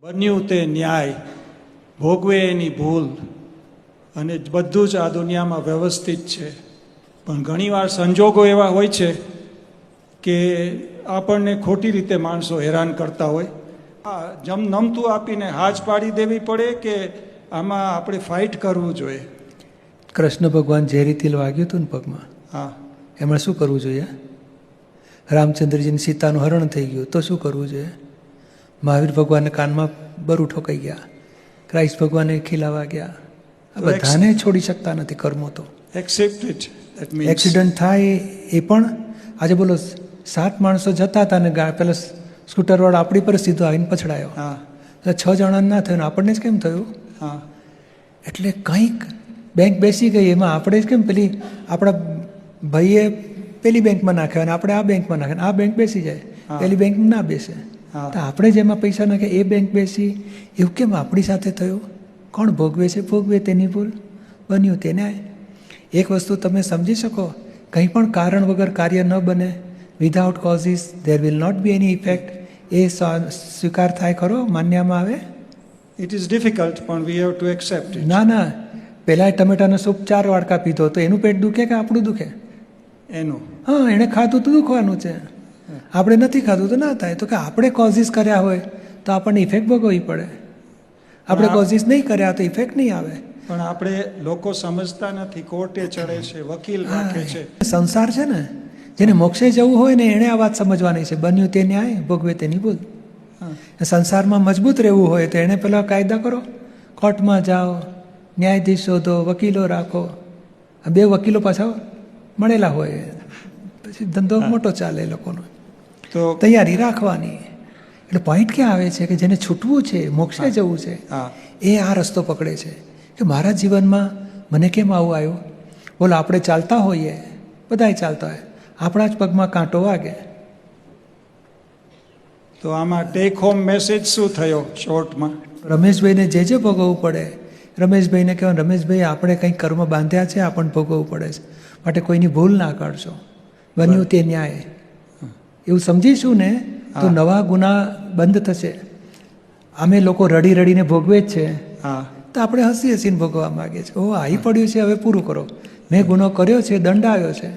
બન્યું તે ન્યાય, ભોગવે એની ભૂલ, અને બધું જ આ દુનિયામાં વ્યવસ્થિત છે. પણ ઘણીવાર સંજોગો એવા હોય છે કે આપણને ખોટી રીતે માણસો હેરાન કરતા હોય. નમતું આપીને હાજ પાડી દેવી પડે કે આમાં આપણે ફાઇટ કરવું જોઈએ? કૃષ્ણ ભગવાન ઝેરી તીલ વાગ્યું હતું ને પગમાં, હા, એમણે શું કરવું જોઈએ? રામચંદ્રજીને સીતાનું હરણ થઈ ગયું તો શું કરવું જોઈએ? મહાવીર ભગવાનને કાનમાં બરું ઠોકાઈ ગયા, ક્રાઇસ્ટ ભગવાને ખીલા વાગ્યા. આ બધાને છોડી શકતા નથી કર્મો તો. Accept it. એક્સિડન્ટ થાય એ પણ આજે બોલો 7 માણસો જતા હતા ને પેલા સ્કૂટરવાળા આપણી પર સીધો આવીને પછડાયો. હા, 6 જણા ના થયું, આપણને જ કેમ થયું? હા, એટલે કંઈક બેંક બેસી ગઈ, એમાં આપણે જ કેમ પેલી આપણા ભાઈએ પેલી બેંકમાં નાખ્યા અને આપણે આ બેંકમાં નાખ્યા, આ બેંક બેસી જાય, પેલી બેંકમાં ના બેસે. તો આપણે જેમાં પૈસા નાખ્યા એ બેંક બેસી, એવું કેમ આપણી સાથે થયું? કોણ ભોગવે છે? ભોગવે તેની ભૂલ, બન્યું તે ન્યાય. એક વસ્તુ તમે સમજી શકો, કંઈ પણ કારણ વગર કાર્ય ન બને, without causes there will not be any effect. એ સ્વીકાર થાય ખરો? માન્યમાં આવે? ઇટ ઇઝ ડિફિકલ્ટ, પણ we have to accept it. ના, પહેલાં ટમેટાનો સૂપ 4 વાડકા પીધો તો એનું પેટ દુખે કે આપણું દુખે? એનું. હા, એણે ખાધું તો દુખવાનું છે, આપણે નથી ખાધું તો ના થાય. તો કે આપણે કોઝિસ કર્યા હોય તો આપણને ઇફેક્ટ ભોગવવી પડે, આપણે કોઝિસ નહીં કર્યા તો ઇફેક્ટ નહીં આવે. પણ આપણે લોકો સમજતા નથી, કોર્ટે ચડે છે, વકીલ રાખે છે. સંસાર છે ને, જેને મોક્ષે જવું હોય ને એણે આ વાત સમજવાની છે. બન્યું તે ન્યાય, ભોગવે તેની ભૂલ. સંસારમાં મજબૂત રહેવું હોય તો એણે પેલા કાયદા કરો, કોર્ટમાં જાઓ, ન્યાયાધીશ શોધો, વકીલો રાખો. આ 2 વકીલો પાછા મળેલા હોય, પછી ધંધો મોટો ચાલે લોકોનો. તો તૈયારી રાખવાની. એટલે પોઈન્ટ ક્યાં આવે છે કે જેને છૂટવું છે, મોક્ષે જવું છે, એ આ રસ્તો પકડે છે કે મારા જીવનમાં મને કેમ આવું આવ્યું? બોલો, આપણે ચાલતા હોઈએ, બધાય ચાલતા હોય, આપણા જ પગમાં કાંટો વાગે. તો આમાં ટેક હોમ મેસેજ શું થયો શોર્ટમાં? રમેશભાઈને જે ભોગવવું પડે, રમેશભાઈને કહેવાનું, રમેશભાઈ આપણે કંઈક કર્મ બાંધ્યા છે, આપણને ભોગવવું પડે છે, માટે કોઈની ભૂલ ના કાઢશો, બન્યું તે ન્યાય. એવું સમજીશું ને તો નવા ગુના બંધ થશે. અમે લોકો રડી રડીને ભોગવે જ છે, તો આપણે હસી હસીને ભોગવવા માગીએ છીએ. ઓ આવી પડ્યું છે, હવે પૂરું કરો. મેં ગુનો કર્યો છે, દંડ આવ્યો છે.